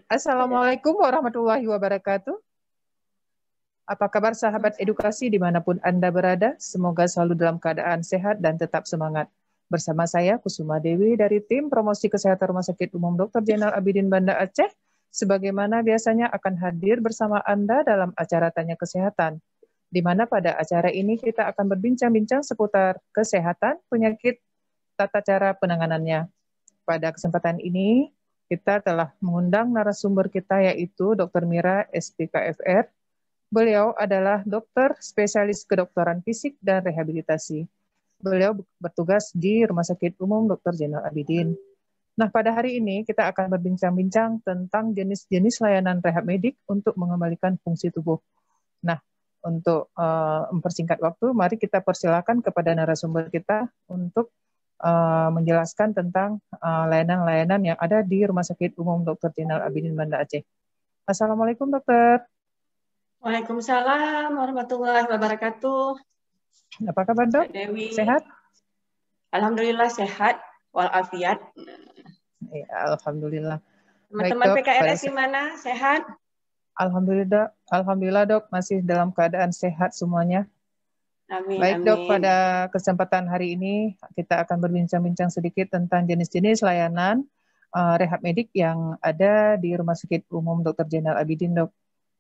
Assalamualaikum warahmatullahi wabarakatuh. Apa kabar sahabat edukasi dimanapun Anda berada? Semoga selalu dalam keadaan sehat dan tetap semangat. Bersama saya Kusuma Dewi dari tim promosi kesehatan Rumah Sakit Umum Dr. Zainal Abidin Banda Aceh. Sebagaimana biasanya akan hadir bersama Anda dalam acara Tanya Kesehatan, di mana pada acara ini kita akan berbincang-bincang seputar kesehatan, penyakit, tata cara penanganannya. Pada kesempatan ini, kita telah mengundang narasumber kita yaitu Dr. Mira, SPKFR. Beliau adalah dokter spesialis kedokteran fisik dan rehabilitasi. Beliau bertugas di Rumah Sakit Umum Dr. Zainal Abidin. Nah, pada hari ini kita akan berbincang-bincang tentang jenis-jenis layanan rehab medik untuk mengembalikan fungsi tubuh. Nah, untuk mempersingkat waktu, mari kita persilakan kepada narasumber kita untuk menjelaskan tentang layanan-layanan yang ada di Rumah Sakit Umum Dr. Zainal Abidin Banda Aceh. Assalamualaikum, dokter. Waalaikumsalam warahmatullahi wabarakatuh. Apa kabar, dok? Dewi. Sehat? Alhamdulillah sehat walafiat. Ya, alhamdulillah. Teman-teman PKRS gimana? Sehat? Alhamdulillah, dok, masih dalam keadaan sehat semuanya. Amin, Baik, amin. dok, pada kesempatan hari ini kita akan berbincang-bincang sedikit tentang jenis-jenis layanan rehab medik yang ada di Rumah Sakit Umum Dr. Zainal Abidin, dok.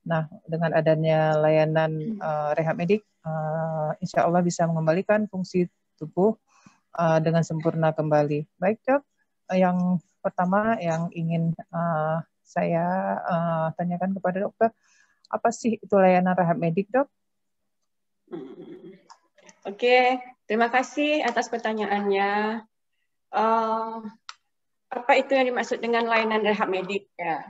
Nah, dengan adanya layanan rehab medik, insya Allah bisa mengembalikan fungsi tubuh dengan sempurna kembali. Baik, dok, yang pertama yang ingin saya tanyakan kepada dokter, apa sih itu layanan rehab medik, dok? Oke, terima kasih atas pertanyaannya. Apa itu yang dimaksud dengan layanan rehab medik? Ya,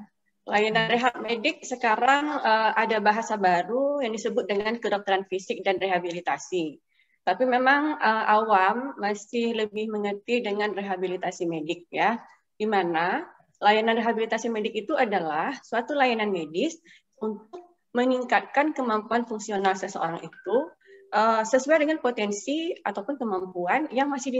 layanan rehab medik sekarang ada bahasa baru yang disebut dengan kedokteran fisik dan rehabilitasi. Tapi memang awam masih lebih mengerti dengan rehabilitasi medik, ya, di mana layanan rehabilitasi medik itu adalah suatu layanan medis untuk meningkatkan kemampuan fungsional seseorang itu sesuai dengan potensi ataupun kemampuan yang masih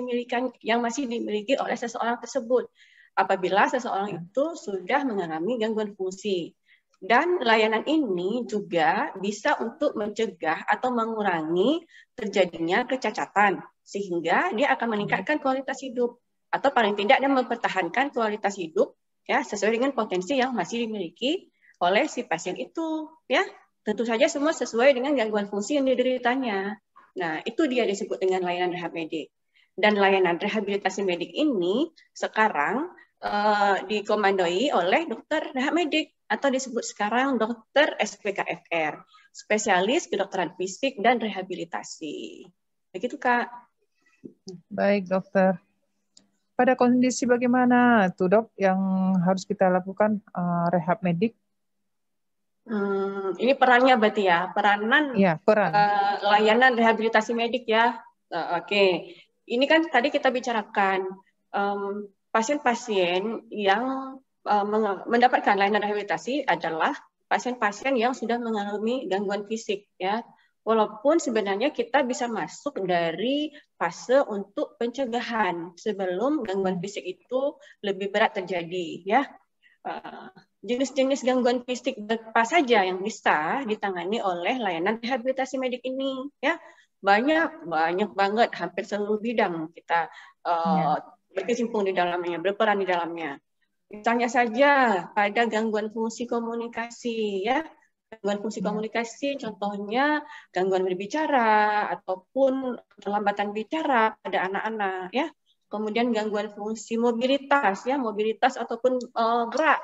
dimiliki oleh seseorang tersebut apabila seseorang itu sudah mengalami gangguan fungsi. Dan layanan ini juga bisa untuk mencegah atau mengurangi terjadinya kecacatan sehingga dia akan meningkatkan kualitas hidup atau paling tidak dia mempertahankan kualitas hidup, ya, sesuai dengan potensi yang masih dimiliki oleh si pasien itu, ya. Tentu saja semua sesuai dengan gangguan fungsi yang dideritanya. Nah, itu dia disebut dengan layanan rehab medik. Dan layanan rehabilitasi medik ini sekarang dikomandoi oleh dokter rehab medik atau disebut sekarang dokter SPKFR, spesialis kedokteran fisik dan rehabilitasi. Begitu, Kak. Baik, dokter. Pada kondisi bagaimana tuh, dok, yang harus kita lakukan rehab medik? Ini perannya berarti ya, peran. Layanan rehabilitasi medik ya. Oke. Ini kan tadi kita bicarakan pasien-pasien yang mendapatkan layanan rehabilitasi adalah pasien-pasien yang sudah mengalami gangguan fisik, ya. Walaupun sebenarnya kita bisa masuk dari fase untuk pencegahan sebelum gangguan fisik itu lebih berat terjadi, ya. Jenis-jenis gangguan fisik apa saja yang bisa ditangani oleh layanan rehabilitasi medik ini, ya. Banyak banget, hampir seluruh bidang kita berkecimpung di dalamnya, berperan di dalamnya. Misalnya saja pada gangguan fungsi komunikasi, ya. Gangguan fungsi komunikasi contohnya gangguan berbicara ataupun keterlambatan bicara pada anak-anak, ya. Kemudian gangguan fungsi mobilitas, ya, mobilitas ataupun gerak.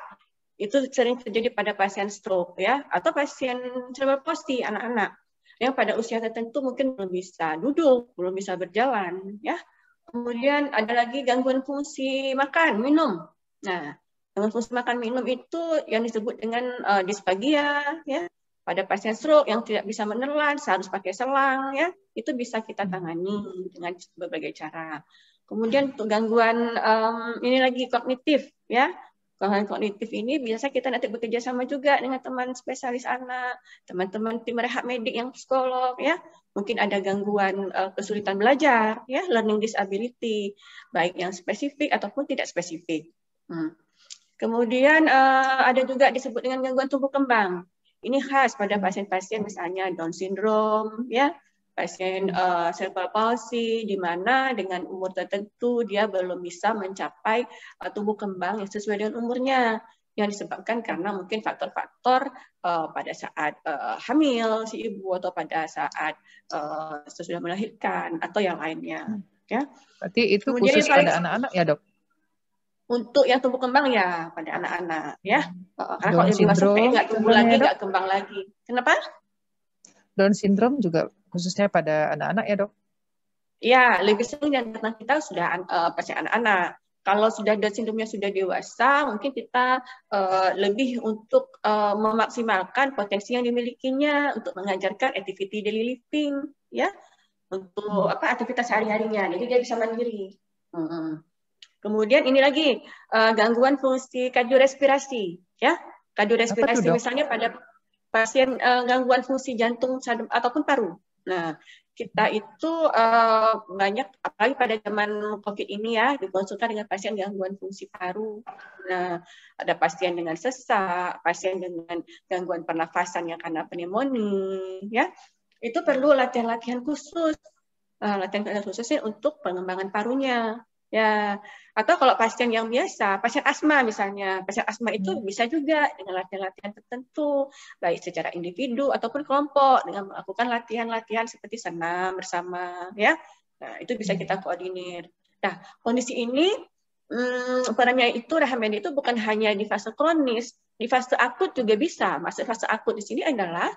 Itu sering terjadi pada pasien stroke, ya, atau pasien cerebral palsy anak-anak yang pada usia tertentu mungkin belum bisa duduk, belum bisa berjalan, ya. Kemudian ada lagi gangguan fungsi makan, minum. Nah, gangguan fungsi makan minum itu yang disebut dengan disfagia, ya. Pada pasien stroke yang tidak bisa menelan, harus pakai selang, ya. Itu bisa kita tangani dengan berbagai cara. Kemudian untuk gangguan ini lagi kognitif, ya. Gangguan kognitif ini biasa kita nanti bekerja sama juga dengan teman spesialis anak, teman-teman tim rehab medik yang psikolog, ya. Mungkin ada gangguan kesulitan belajar, ya, learning disability, baik yang spesifik ataupun tidak spesifik. Kemudian ada juga disebut dengan gangguan tumbuh kembang. Ini khas pada pasien-pasien misalnya Down syndrome, ya, pasien cerebral palsy, di mana dengan umur tertentu dia belum bisa mencapai tumbuh kembang yang sesuai dengan umurnya, yang disebabkan karena mungkin faktor-faktor pada saat hamil si ibu atau pada saat sesudah melahirkan atau yang lainnya. Ya. Berarti itu Kemudian khusus pada anak-anak ya, Dok? Untuk yang tumbuh kembang ya pada anak-anak ya. Karena kalau Down yang dewasa kayak syndrome nggak tumbuh contohnya lagi, ya, Dok? nggak kembang lagi. Kenapa? Down syndrome juga khususnya pada anak-anak ya, Dok? Ya, lebih sering yang datang kita sudah pasien anak-anak. Kalau sudah Down syndrome-nya sudah dewasa, mungkin kita lebih untuk memaksimalkan potensi yang dimilikinya untuk mengajarkan activity daily living, ya, untuk aktivitas sehari-harinya. Jadi dia bisa mandiri. Kemudian ini lagi gangguan fungsi kardiorespirasi, ya. Kardiorespirasi misalnya pada pasien gangguan fungsi jantung ataupun paru. Nah, kita itu banyak, apalagi pada zaman COVID ini ya, dikonsultasi dengan pasien gangguan fungsi paru. Nah, ada pasien dengan sesak, pasien dengan gangguan pernafasan yang karena pneumonia, ya. Itu perlu latihan-latihan khusus, latihan khususnya untuk pengembangan parunya. Ya, atau kalau pasien yang biasa, pasien asma misalnya, pasien asma itu bisa juga dengan latihan-latihan tertentu, baik secara individu ataupun kelompok dengan melakukan latihan-latihan seperti senam bersama, ya. Nah, itu bisa kita koordinir. Nah, kondisi ini perannya itu Rehamedi itu bukan hanya di fase kronis, di fase akut juga bisa. Masuk fase akut di sini adalah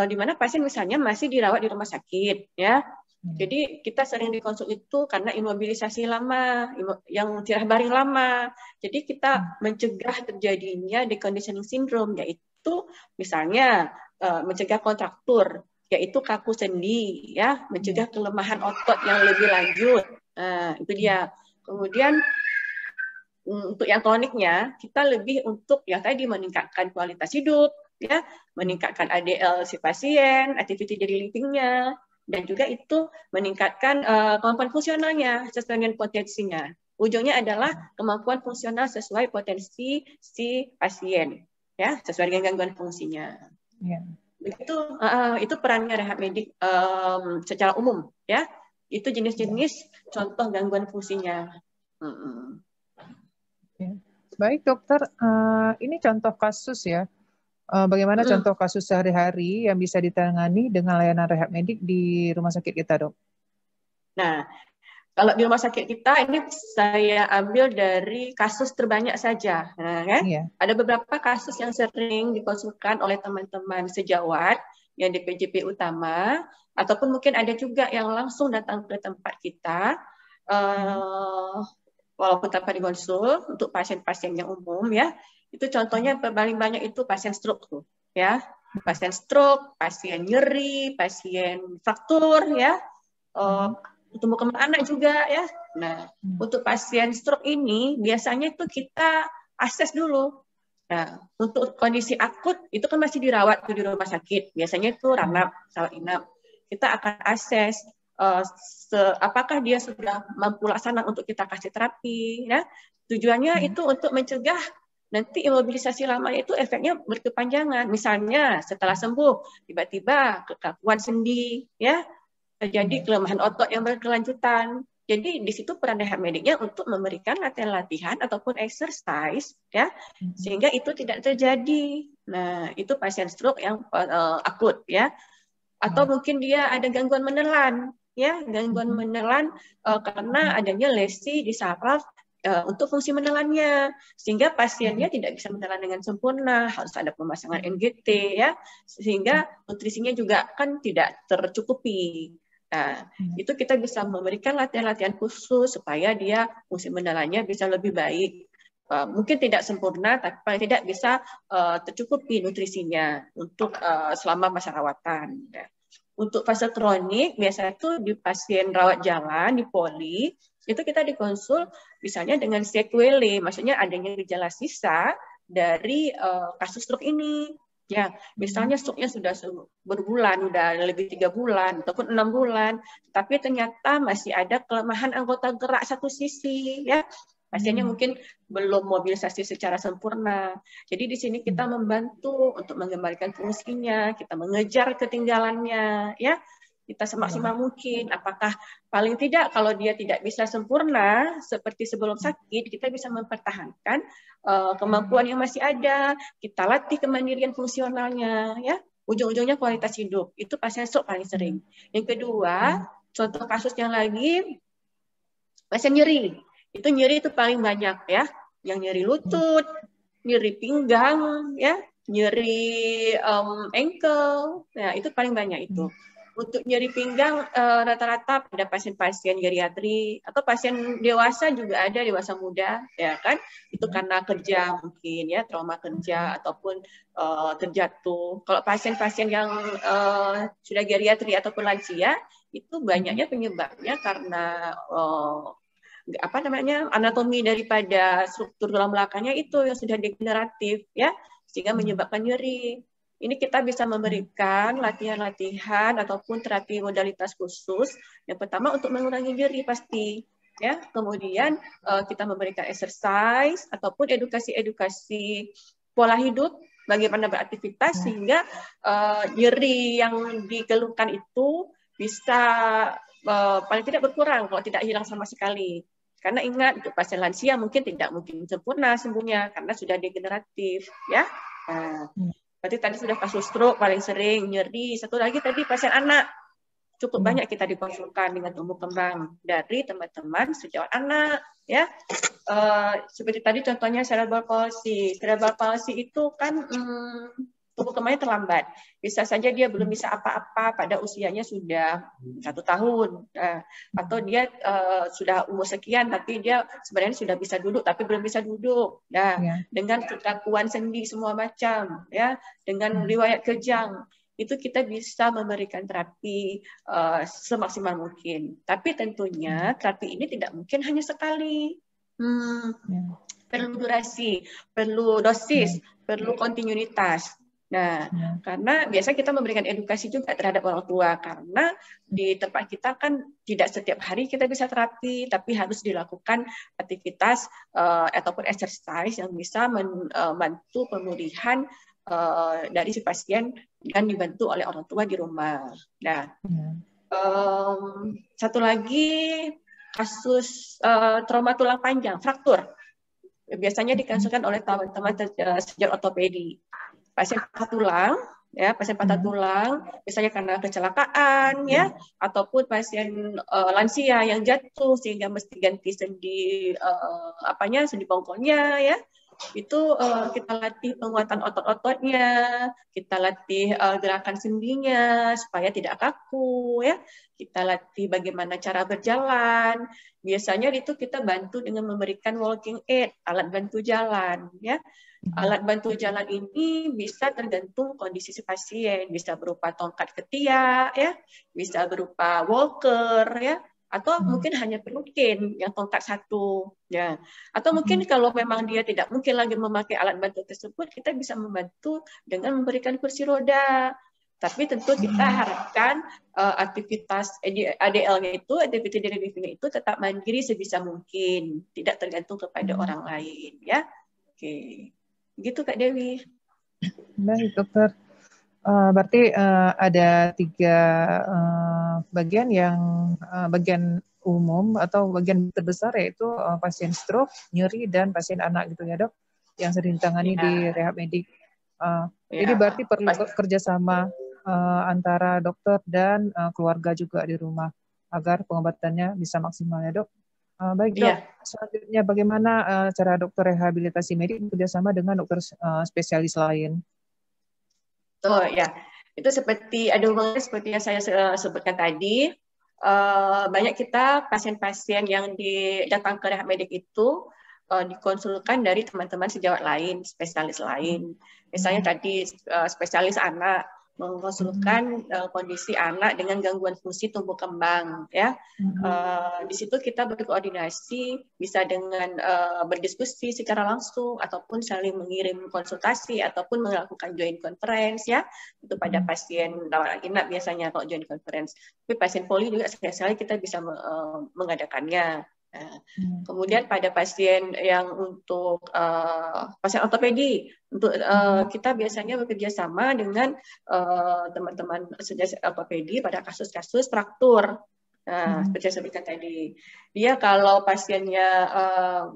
di mana pasien misalnya masih dirawat di rumah sakit, ya. Jadi kita sering dikonsul itu karena imobilisasi lama, yang tirah baring lama. Jadi kita mencegah terjadinya deconditioning syndrome, yaitu misalnya mencegah kontraktur, yaitu kaku sendi, ya, mencegah kelemahan otot yang lebih lanjut. Nah, itu dia. Kemudian untuk yang kroniknya, kita lebih untuk yang tadi meningkatkan kualitas hidup, ya, meningkatkan ADL si pasien, activity daily living-nya, dan juga itu meningkatkan kemampuan fungsionalnya sesuai dengan potensinya. Ujungnya adalah kemampuan fungsional sesuai potensi si pasien, ya, sesuai dengan gangguan fungsinya. Ya. Begitu, itu perannya Rehamedi secara umum, ya. Itu jenis-jenis contoh gangguan fungsinya. Baik, Dokter. Ini contoh kasus ya. Bagaimana contoh kasus sehari-hari yang bisa ditangani dengan layanan rehab medik di rumah sakit kita, Dok? Nah, kalau di rumah sakit kita ini saya ambil dari kasus terbanyak saja. Nah, kan? Ada beberapa kasus yang sering dikonsulkan oleh teman-teman sejawat yang di PJP utama, ataupun mungkin ada juga yang langsung datang ke tempat kita, walaupun tanpa dikonsul, untuk pasien-pasien yang umum, ya. Itu contohnya paling banyak itu pasien stroke tuh, ya. Pasien stroke, pasien nyeri, pasien fraktur, ya. Tumbuh kembang anak juga, ya. Nah, untuk pasien stroke ini biasanya itu kita akses dulu. Nah, untuk kondisi akut itu kan masih dirawat tuh di rumah sakit. Biasanya itu rawat inap. Kita akan akses apakah dia sudah mampu laksana untuk kita kasih terapi, ya. Tujuannya itu untuk mencegah nanti imobilisasi lama itu efeknya berkepanjangan. Misalnya setelah sembuh, tiba-tiba kekakuan sendi, ya, terjadi kelemahan otot yang berkelanjutan. Jadi di situ peran rehab mediknya untuk memberikan latihan-latihan ataupun exercise, ya, sehingga itu tidak terjadi. Nah, itu pasien stroke yang akut, ya. Atau mungkin dia ada gangguan menelan, ya, gangguan menelan karena adanya lesi di saraf untuk fungsi menelannya, sehingga pasiennya tidak bisa menelan dengan sempurna, harus ada pemasangan NGT, ya, sehingga nutrisinya juga kan tidak tercukupi. Nah, itu kita bisa memberikan latihan-latihan khusus supaya dia fungsi menelannya bisa lebih baik. Mungkin tidak sempurna, tapi paling tidak bisa tercukupi nutrisinya untuk selama masa rawatan. Ya. Untuk fase kronik, biasanya itu di pasien rawat jalan, di poli, itu kita dikonsul misalnya dengan sequelae, maksudnya adanya gejala sisa dari kasus stroke ini. Ya, misalnya stroke-nya sudah berbulan, sudah lebih 3 bulan ataupun 6 bulan, tapi ternyata masih ada kelemahan anggota gerak satu sisi, ya. Pasiennya mungkin belum mobilisasi secara sempurna. Jadi di sini kita membantu untuk mengembalikan fungsinya, kita mengejar ketinggalannya, ya. Kita semaksimal mungkin. Apakah paling tidak kalau dia tidak bisa sempurna seperti sebelum sakit, kita bisa mempertahankan kemampuan yang masih ada. Kita latih kemandirian fungsionalnya, ya. Ujung-ujungnya kualitas hidup. Itu pasien stroke paling sering. Yang kedua, contoh kasus yang lagi, pasien nyeri. Itu nyeri itu paling banyak, ya. Yang nyeri lutut, nyeri pinggang, ya, nyeri ankle, ya itu paling banyak itu. Untuk nyeri pinggang rata-rata pada pasien-pasien geriatri atau pasien dewasa juga ada, dewasa muda, ya kan? Itu karena kerja mungkin, ya, trauma kerja ataupun terjatuh. Kalau pasien-pasien yang sudah geriatri ataupun lansia, itu banyaknya penyebabnya karena anatomi daripada struktur tulang belakangnya itu yang sudah degeneratif, ya, sehingga menyebabkan nyeri. Ini kita bisa memberikan latihan-latihan ataupun terapi modalitas khusus. Yang pertama untuk mengurangi nyeri pasti, ya. Kemudian kita memberikan exercise ataupun edukasi pola hidup, bagaimana beraktivitas sehingga nyeri yang dikeluhkan itu bisa paling tidak berkurang, kalau tidak hilang sama sekali. Karena ingat, untuk pasien lansia mungkin tidak mungkin sempurna sembuhnya karena sudah degeneratif, ya. Nah, berarti tadi sudah kasus stroke paling sering, nyeri. Satu lagi tadi pasien anak. Cukup banyak kita dikonsulkan dengan tumbuh kembang dari teman-teman sejawat anak, ya. Seperti tadi contohnya cerebral palsy. Cerebral palsy itu kan tumbuh kembangnya terlambat. Bisa saja dia belum bisa apa-apa pada usianya sudah 1 tahun. Atau dia sudah umur sekian, tapi dia sebenarnya sudah bisa duduk, tapi belum bisa duduk. Dengan kekakuan sendi semua macam, ya, dengan riwayat kejang, itu kita bisa memberikan terapi semaksimal mungkin. Tapi tentunya terapi ini tidak mungkin hanya sekali. Perlu durasi, perlu dosis, perlu kontinuitas. Nah, karena biasa kita memberikan edukasi juga terhadap orang tua, karena di tempat kita kan tidak setiap hari kita bisa terapi, tapi harus dilakukan aktivitas ataupun exercise yang bisa membantu pemulihan dari si pasien dan dibantu oleh orang tua di rumah. Nah, satu lagi kasus trauma tulang panjang, fraktur. Biasanya dikonsulkan oleh teman-teman sejawat ortopedi. Pasien patah tulang, ya, pasien patah tulang, misalnya karena kecelakaan, ya, ataupun pasien lansia yang jatuh sehingga mesti ganti sendi sendi bongkolnya, ya. Itu kita latih penguatan otot-ototnya, kita latih gerakan sendinya supaya tidak kaku, ya. Kita latih bagaimana cara berjalan. Biasanya itu kita bantu dengan memberikan walking aid, alat bantu jalan, ya. Alat bantu jalan ini bisa tergantung kondisi si pasien, bisa berupa tongkat ketiak, ya, bisa berupa walker, ya, atau mungkin hanya pelukin yang tongkat satu, ya. Atau mungkin kalau memang dia tidak mungkin lagi memakai alat bantu tersebut, kita bisa membantu dengan memberikan kursi roda. Tapi tentu kita harapkan aktivitas ADL-nya itu, activity daily living itu tetap mandiri sebisa mungkin, tidak tergantung kepada orang lain, ya. Oke. Gitu Kak Dewi. Baik dokter, berarti ada 3 bagian yang bagian umum atau bagian terbesar, yaitu pasien stroke, nyeri, dan pasien anak gitu ya dok, yang sering ditangani di rehab medik. Jadi berarti perlu kerjasama antara dokter dan keluarga juga di rumah agar pengobatannya bisa maksimal ya dok. Baik dok, selanjutnya bagaimana cara dokter rehabilitasi medik bekerjasama dengan dokter spesialis lain? Oh ya, itu seperti ada hubungannya seperti yang saya sebutkan tadi. Banyak kita pasien-pasien yang datang ke rehab medik itu dikonsulkan dari teman-teman sejawat lain, spesialis lain. Misalnya tadi spesialis anak mengonsulkan kondisi anak dengan gangguan fungsi tumbuh kembang, ya. Di situ kita berkoordinasi, bisa dengan berdiskusi secara langsung ataupun saling mengirim konsultasi ataupun melakukan joint conference, ya, itu pada pasien rawat inap biasanya kalau joint conference. Tapi pasien poli juga sekali-sekali kita bisa mengadakannya. Nah, kemudian pada pasien yang untuk pasien ortopedi, untuk kita biasanya bekerja sama dengan teman-teman spesialis ortopedi pada kasus-kasus fraktur. Nah, seperti yang saya sebutkan tadi, dia kalau pasiennya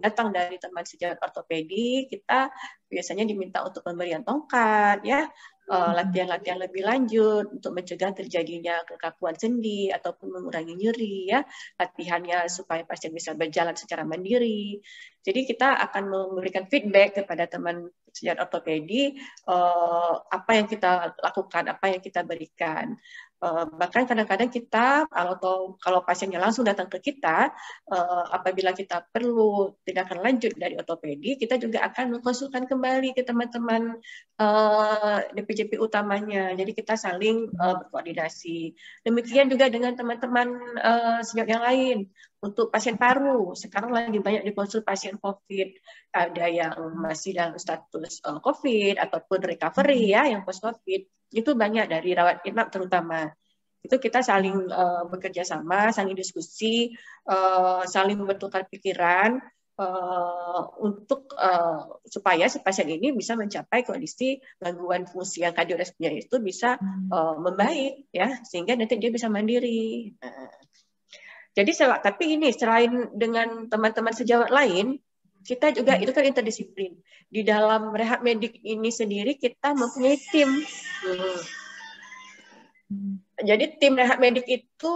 datang dari teman sejawat ortopedi, kita biasanya diminta untuk pemberian tongkat, ya, latihan-latihan lebih lanjut untuk mencegah terjadinya kekakuan sendi ataupun mengurangi nyeri, ya, latihannya supaya pasien bisa berjalan secara mandiri. Jadi kita akan memberikan feedback kepada teman sejawat ortopedi apa yang kita lakukan, apa yang kita berikan. Bahkan kadang-kadang kita kalau pasiennya langsung datang ke kita, apabila kita perlu tindakan lanjut dari ortopedi, kita juga akan mengkonsulkan kembali ke teman-teman DPJP utamanya. Jadi kita saling berkoordinasi. Demikian juga dengan teman-teman sejawat yang lain. Untuk pasien paru, sekarang lagi banyak dikonsul pasien COVID. Ada yang masih dalam status COVID ataupun recovery, ya, yang post-COVID. Itu banyak dari rawat inap terutama. Itu kita saling bekerja sama, saling diskusi, saling bertukar pikiran untuk supaya si pasien ini bisa mencapai kondisi gangguan fungsi yang kardiorespirasinya itu bisa membaik, ya, sehingga nanti dia bisa mandiri. Jadi tapi ini selain dengan teman-teman sejawat lain, kita juga itu kan interdisiplin. Di dalam rehab medik ini sendiri kita mempunyai tim. Jadi tim rehab medik itu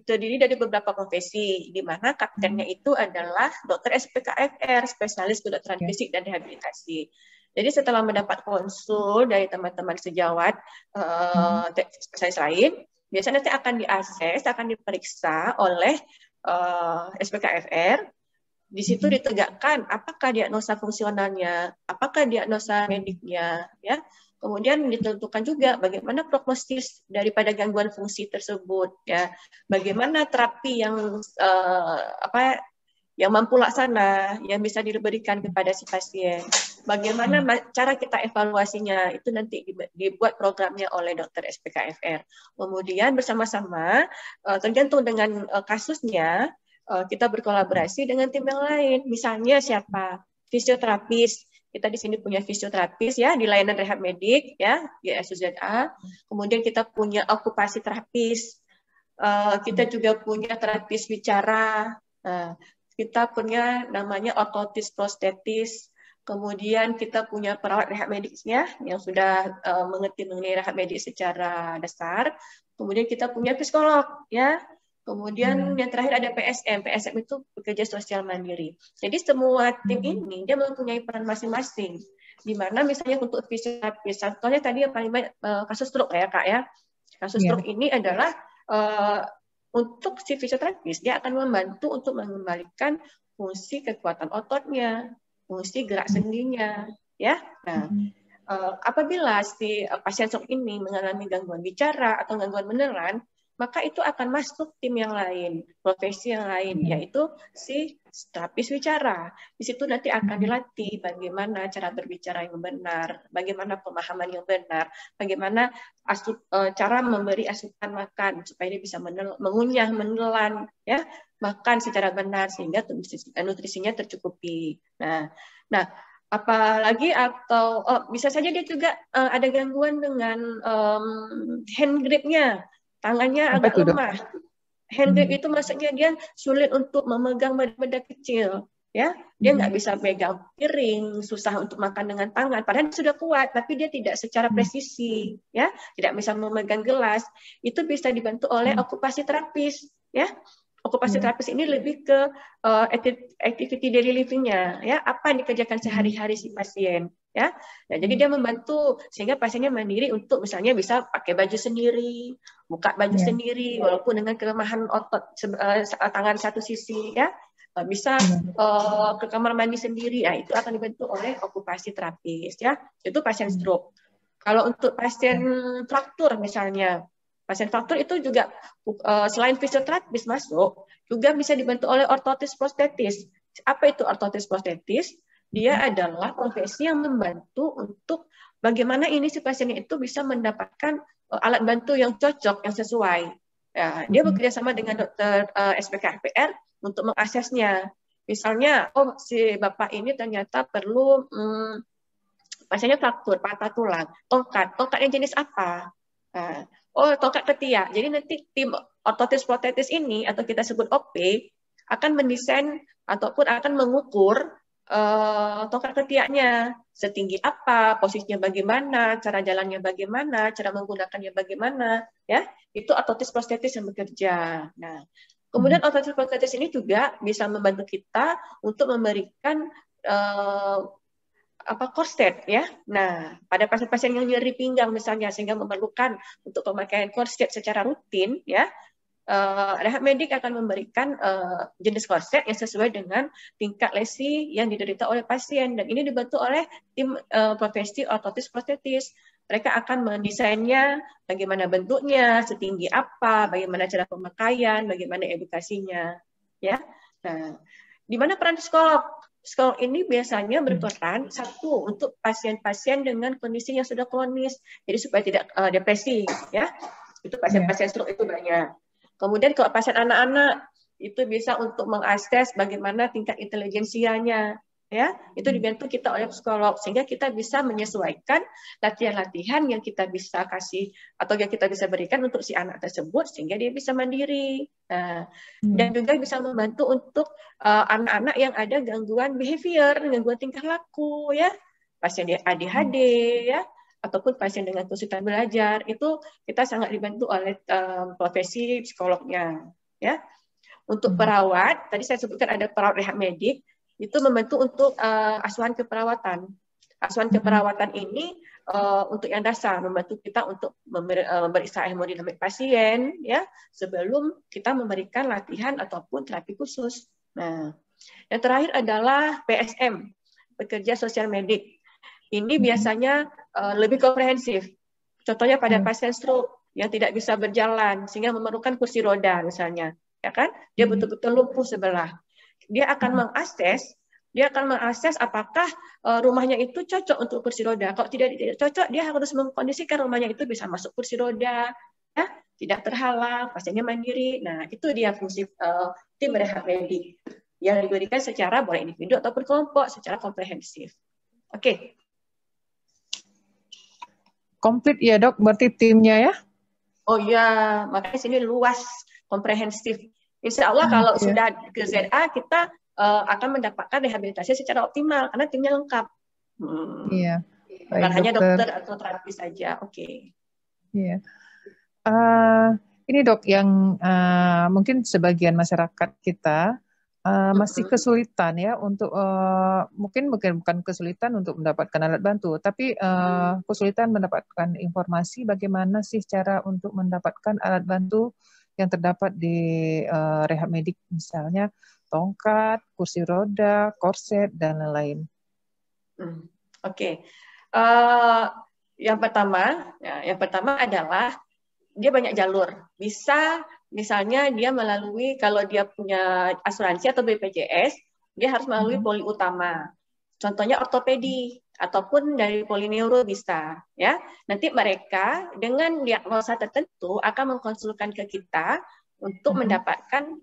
terdiri dari beberapa profesi, di mana kaptennya itu adalah dokter SPKFR, spesialis kedokteran fisik dan rehabilitasi. Jadi setelah mendapat konsul dari teman-teman sejawat spesialis lain, biasanya nanti akan diakses, akan diperiksa oleh SPKFR. Di situ ditegakkan apakah diagnosa fungsionalnya, apakah diagnosa mediknya, ya. Kemudian ditentukan juga bagaimana prognosis daripada gangguan fungsi tersebut, ya. Bagaimana terapi yang yang mampu laksana, yang bisa diberikan kepada si pasien. Bagaimana cara kita evaluasinya, itu nanti dibuat programnya oleh dokter SPKFR. Kemudian bersama-sama, tergantung dengan kasusnya, kita berkolaborasi dengan tim yang lain. Misalnya siapa? Fisioterapis. Kita di sini punya fisioterapis, ya, di layanan rehab medik, ya, di SUZA. Kemudian kita punya okupasi terapis. Kita juga punya terapis bicara. Kita punya namanya ortotis prostetis. Kemudian kita punya perawat rehab medisnya yang sudah mengerti mengenai rehab medik secara dasar. Kemudian kita punya psikolog, ya. Kemudian yang terakhir ada PSM. PSM itu pekerja sosial mandiri. Jadi semua tim ini dia mempunyai peran masing-masing. Di mana misalnya untuk fisioterapis, contohnya tadi yang paling banyak kasus stroke, ya, Kak, ya. Kasus stroke ini adalah untuk si fisioterapis, dia akan membantu untuk mengembalikan fungsi kekuatan ototnya, fungsi gerak sendinya, ya. Nah, apabila si pasien stroke ini mengalami gangguan bicara atau gangguan beneran, maka itu akan masuk tim yang lain, profesi yang lain, yaitu si terapis bicara. Di situ nanti akan dilatih bagaimana cara berbicara yang benar, bagaimana pemahaman yang benar, bagaimana cara memberi asupan makan supaya dia bisa mengunyah, menelan, ya, makan secara benar sehingga nutrisinya tercukupi. Nah, apalagi atau bisa saja dia juga ada gangguan dengan hand grip-nya. Tangannya agak lemah. Hand grip itu maksudnya dia sulit untuk memegang benda kecil, ya. Dia nggak bisa pegang piring, susah untuk makan dengan tangan. Padahal dia sudah kuat, tapi dia tidak secara presisi, ya. Tidak bisa memegang gelas. Itu bisa dibantu oleh okupasi terapis, ya. Okupasi terapis ini lebih ke activity daily living-nya, ya. Apa yang dikerjakan sehari-hari si pasien, ya. Nah, jadi dia membantu sehingga pasiennya mandiri untuk misalnya bisa pakai baju sendiri, buka baju sendiri, walaupun dengan kelemahan otot tangan satu sisi, ya, bisa ke kamar mandi sendiri. Nah, itu akan dibantu oleh okupasi terapis, ya. Itu pasien stroke. Kalau untuk pasien fraktur misalnya, pasien fraktur itu juga selain fisioterapis masuk, juga bisa dibantu oleh ortotis prostetis. Apa itu ortotis prostetis? Dia adalah profesi yang membantu untuk bagaimana ini si pasiennya itu bisa mendapatkan alat bantu yang cocok, yang sesuai. Ya, dia bekerja sama dengan dokter SPKFR untuk mengaksesnya. Misalnya, oh si bapak ini ternyata perlu pasiennya fraktur, patah tulang, tongkatnya jenis apa? Nah, oh tongkat ketiak. Jadi nanti tim ortotis protetis ini atau kita sebut OP akan mendesain ataupun akan mengukur tongkat ketiaknya setinggi apa, posisinya bagaimana, cara jalannya bagaimana, cara menggunakannya bagaimana, ya itu ortotis protetis yang bekerja. Nah, kemudian ortotis protetis ini juga bisa membantu kita untuk memberikan korset ya. Nah, pada pasien-pasien yang nyeri pinggang misalnya sehingga memerlukan untuk pemakaian korset secara rutin ya, rehab medik akan memberikan jenis korset yang sesuai dengan tingkat lesi yang diderita oleh pasien, dan ini dibantu oleh tim profesi ortotis protetis. Mereka akan mendesainnya, bagaimana bentuknya, setinggi apa, bagaimana cara pemakaian, bagaimana edukasinya, ya. Nah, di mana peran psikolog? Psikolog ini biasanya berperan satu untuk pasien-pasien dengan kondisi yang sudah kronis, jadi supaya tidak depresi, ya. Itu pasien-pasien stroke itu banyak. Kemudian kalau pasien anak-anak itu bisa untuk mengakses bagaimana tingkat intelijensianya, ya. Itu dibantu kita oleh psikolog sehingga kita bisa menyesuaikan latihan-latihan yang kita bisa kasih atau yang kita bisa berikan untuk si anak tersebut sehingga dia bisa mandiri. Nah, dan juga bisa membantu untuk anak-anak yang ada gangguan behavior, gangguan tingkah laku, ya, pasien ADHD, ya, ataupun pasien dengan kesulitan belajar, itu kita sangat dibantu oleh profesi psikolognya, ya. Untuk perawat, tadi saya sebutkan ada perawat rehab medik, itu membantu untuk asuhan keperawatan. Asuhan keperawatan ini untuk yang dasar, membantu kita untuk memeriksa hemodinamik pasien, ya, sebelum kita memberikan latihan ataupun terapi khusus. Nah, yang terakhir adalah PSM, pekerja sosial medik. Ini biasanya lebih komprehensif. Contohnya pada pasien stroke yang tidak bisa berjalan sehingga memerlukan kursi roda misalnya, ya kan? Dia betul-betul lumpuh sebelah. Dia akan mengakses apakah rumahnya itu cocok untuk kursi roda. Kalau tidak cocok, dia harus mengkondisikan rumahnya itu bisa masuk kursi roda, ya, tidak terhalang, pasiennya mandiri. Nah, itu dia fungsi tim rehab medik yang diberikan secara boleh individu ataupun kelompok secara komprehensif. Oke. Komplit ya dok, berarti timnya ya? Oh iya, makanya sini luas, komprehensif. Insya Allah kalau sudah ke ZA kita akan mendapatkan rehabilitasi secara optimal karena timnya lengkap. Iya. Bukan hanya dokter atau terapis saja. Oke. Iya. Ini dok yang mungkin sebagian masyarakat kita masih kesulitan ya untuk mungkin bukan kesulitan untuk mendapatkan alat bantu, tapi kesulitan mendapatkan informasi bagaimana sih cara untuk mendapatkan alat bantu yang terdapat di rehab medik, misalnya tongkat, kursi roda, korset dan lain-lain. Oke. Yang pertama adalah dia banyak jalur. Bisa misalnya dia melalui, kalau dia punya asuransi atau BPJS, dia harus melalui poli utama. Contohnya ortopedi ataupun dari polineuro bisa, ya. Nanti mereka dengan diagnosa tertentu akan mengkonsulkan ke kita untuk mendapatkan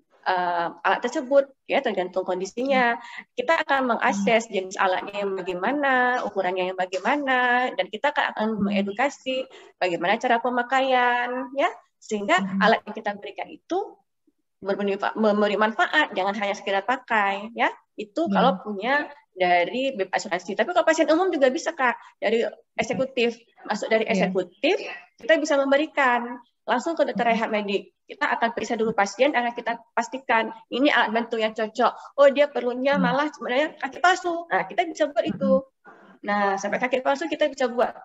alat tersebut, ya, tergantung kondisinya. Kita akan mengakses jenis alatnya yang bagaimana, ukurannya yang bagaimana, dan kita akan mengedukasi bagaimana cara pemakaian, ya, sehingga alat yang kita berikan itu memberi manfaat, jangan hanya sekedar pakai, ya. Itu kalau punya dari BEP asuransi. Tapi kalau pasien umum juga bisa, Kak, dari eksekutif. Masuk dari eksekutif, kita bisa memberikan langsung ke dokter rehab medik. Kita akan periksa dulu pasien, akan kita pastikan ini alat bantu yang cocok. Oh, dia perlunya malah sebenarnya kaki palsu. Nah, kita bisa buat itu. Nah, sampai kaki palsu kita bisa buat.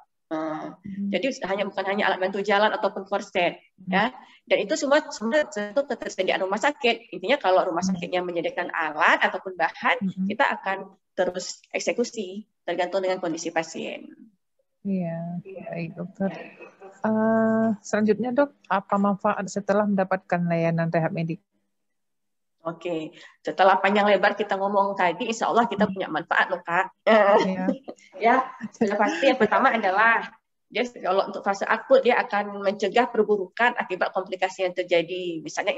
Jadi bukan hanya alat bantu jalan ataupun korset, ya. Dan itu semua tentu ketersediaan rumah sakit. Intinya kalau rumah sakitnya menyediakan alat ataupun bahan, kita akan terus eksekusi tergantung dengan kondisi pasien. Iya, baik dokter. Selanjutnya dok, apa manfaat setelah mendapatkan layanan rehab medik? Oke, setelah panjang lebar kita ngomong tadi, insya Allah kita punya manfaat loh, Kak. Ya, sudah pasti yang pertama adalah dia kalau untuk fase akut dia akan mencegah perburukan akibat komplikasi yang terjadi, misalnya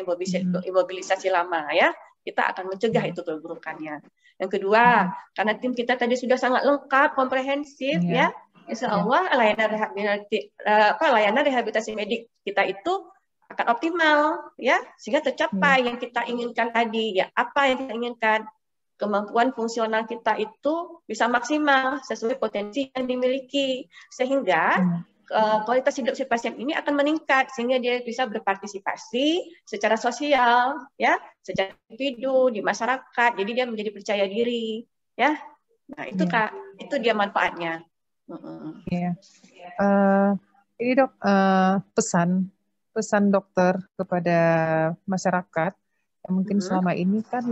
imobilisasi lama, ya. kita akan mencegah itu keburukannya. Yang kedua, karena tim kita tadi sudah sangat lengkap, komprehensif, ya, insya Allah layanan rehabilitasi medik kita itu akan optimal, ya, sehingga tercapai yang kita inginkan tadi. Ya, apa yang kita inginkan? Kemampuan fungsional kita itu bisa maksimal sesuai potensi yang dimiliki, sehingga kualitas hidup si pasien ini akan meningkat sehingga dia bisa berpartisipasi secara sosial, ya, secara individu di masyarakat. Jadi dia menjadi percaya diri, ya. Nah itu Kak, itu dia manfaatnya. Ini Dok, pesan dokter kepada masyarakat. Mungkin selama ini kan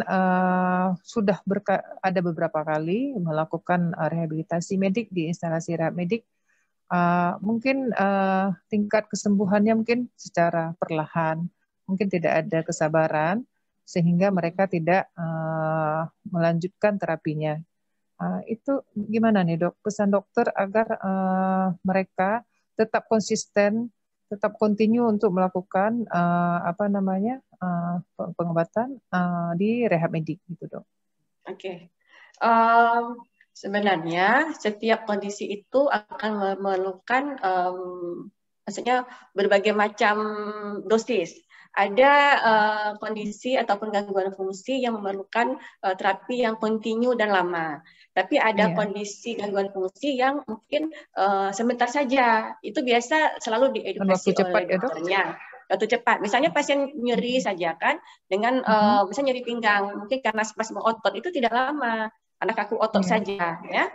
sudah ada beberapa kali melakukan rehabilitasi medik di instalasi rehab medik. Mungkin tingkat kesembuhannya mungkin secara perlahan, mungkin tidak ada kesabaran sehingga mereka tidak melanjutkan terapinya. Itu gimana nih Dok? Pesan dokter agar mereka tetap konsisten, tetap continue untuk melakukan pengobatan di rehab medik gitu Dok. Oke. Sebenarnya setiap kondisi itu akan memerlukan maksudnya berbagai macam dosis. Ada kondisi ataupun gangguan fungsi yang memerlukan terapi yang kontinu dan lama. Tapi ada kondisi gangguan fungsi yang mungkin sebentar saja. Itu biasa selalu diedukasi oleh dokternya. Waktu cepat. Misalnya pasien nyeri saja kan, dengan misalnya nyeri pinggang, mungkin karena spasme otot itu tidak lama, karena kaku otot saja, ya.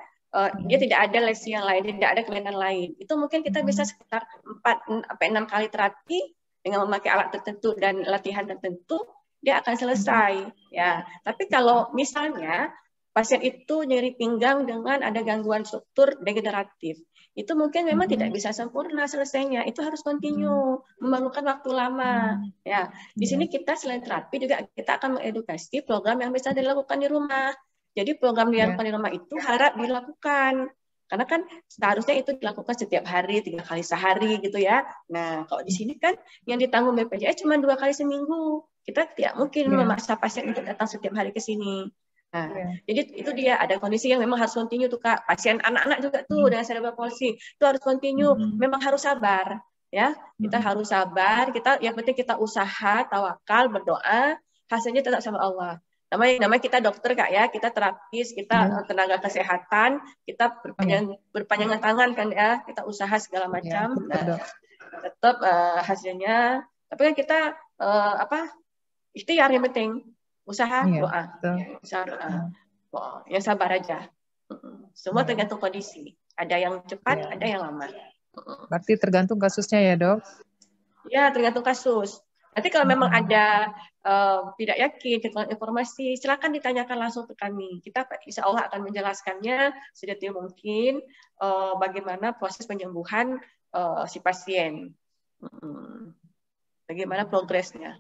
Dia tidak ada lesi yang lain, tidak ada kelainan lain. Itu mungkin kita bisa sekitar 4-6 kali terapi dengan memakai alat tertentu dan latihan tertentu, dia akan selesai, ya. Tapi kalau misalnya pasien itu nyeri pinggang dengan ada gangguan struktur degeneratif, itu mungkin memang tidak bisa sempurna selesainya. Itu harus kontinu, memerlukan waktu lama. Ya, di sini kita selain terapi juga kita akan mengedukasi program yang bisa dilakukan di rumah. Jadi program yang dilakukan di rumah itu harap dilakukan. Karena kan seharusnya itu dilakukan setiap hari, 3 kali sehari gitu ya. Nah, kalau di sini kan yang ditanggung BPJS cuma 2 kali seminggu. Kita tidak mungkin memaksa pasien untuk datang setiap hari ke sini. Nah, jadi itu dia ada kondisi yang memang harus kontinu tuh Kak. Pasien anak-anak juga tuh dengan cerebral palsy itu harus kontinu, memang harus sabar ya. Kita harus sabar, yang penting kita usaha, tawakal, berdoa, hasilnya tetap sama Allah. Namanya kita dokter Kak ya, kita terapis, kita tenaga kesehatan, kita berpanjangan tangan kan ya, kita usaha segala macam. Nah, tetap hasilnya, tapi kan kita ikhtiar yang penting. Usaha, doa. Usaha, doa. Ya sabar aja. Semua tergantung kondisi. Ada yang cepat, ada yang lama. Berarti tergantung kasusnya ya, Dok? Ya, tergantung kasus. Nanti kalau memang ada tidak yakin, kekurangan informasi, silakan ditanyakan langsung ke kami. Kita insya Allah akan menjelaskannya sedetail mungkin bagaimana proses penyembuhan si pasien. Bagaimana progresnya.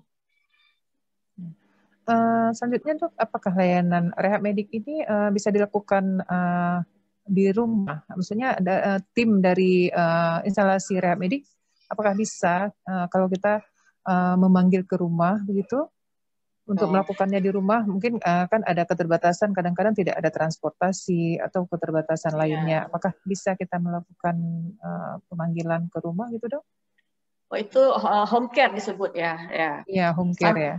Selanjutnya Dok, apakah layanan rehab medik ini bisa dilakukan di rumah? Maksudnya ada tim dari instalasi rehab medik, apakah bisa kalau kita memanggil ke rumah begitu untuk melakukannya di rumah? Mungkin kan ada keterbatasan, kadang-kadang tidak ada transportasi atau keterbatasan lainnya. Apakah bisa kita melakukan pemanggilan ke rumah gitu Dok? Oh itu home care disebut ya? Iya, home care ya.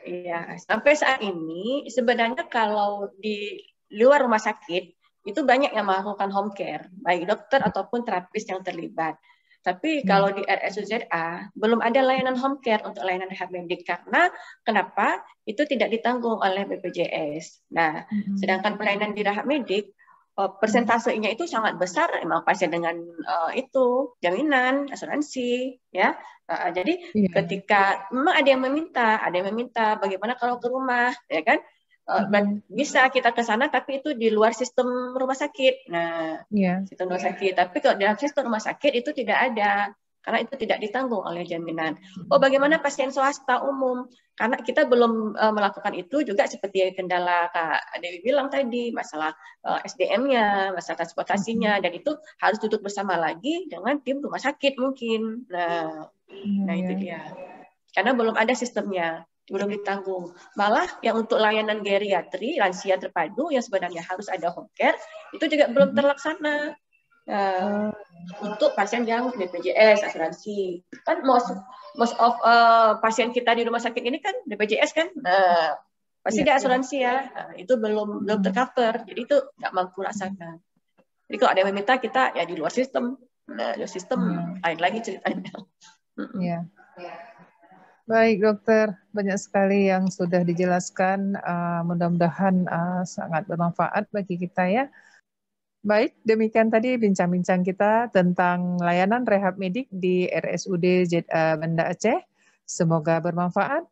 Iya, sampai saat ini sebenarnya kalau di luar rumah sakit itu banyak yang melakukan home care, baik dokter ataupun terapis yang terlibat. Tapi kalau di RSUZA belum ada layanan home care untuk layanan rehab medik karena kenapa? Itu tidak ditanggung oleh BPJS. Nah, sedangkan pelayanan di rehab medik persentasenya itu sangat besar memang pasien dengan itu jaminan asuransi ya. Jadi ketika memang ada yang meminta bagaimana kalau ke rumah ya kan, bisa kita ke sana tapi itu di luar sistem rumah sakit. Nah, sistem rumah sakit, tapi kalau dalam sistem rumah sakit itu tidak ada karena itu tidak ditanggung oleh jaminan. Bagaimana pasien swasta umum? Karena kita belum melakukan itu juga seperti kendala Kak Dewi bilang tadi, masalah SDM-nya, masalah transportasinya, dan itu harus duduk bersama lagi dengan tim rumah sakit mungkin. Nah itu dia. Karena belum ada sistemnya. belum ditanggung. Malah yang untuk layanan geriatri, lansia terpadu yang sebenarnya harus ada home care, itu juga belum terlaksana. Untuk pasien yang BPJS asuransi. Kan most of pasien kita di rumah sakit ini kan BPJS kan, pasti dia asuransi ya. Itu belum tercover, jadi itu nggak mampu laksanakan. Jadi kalau ada yang meminta kita ya di luar sistem, lain lagi ceritanya. Ya. Baik dokter, banyak sekali yang sudah dijelaskan, mudah-mudahan sangat bermanfaat bagi kita ya. Baik, demikian tadi bincang-bincang kita tentang layanan rehab medik di RSUD Banda Aceh. Semoga bermanfaat.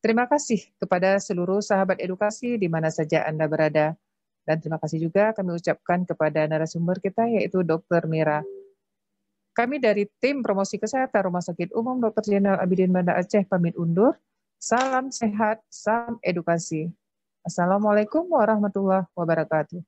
Terima kasih kepada seluruh sahabat edukasi di mana saja Anda berada. Dan terima kasih juga kami ucapkan kepada narasumber kita yaitu Dr. Mira. Kami dari tim promosi kesehatan Rumah Sakit Umum Dr. Zainal Abidin Banda Aceh pamit undur. Salam sehat, salam edukasi. Assalamualaikum warahmatullahi wabarakatuh.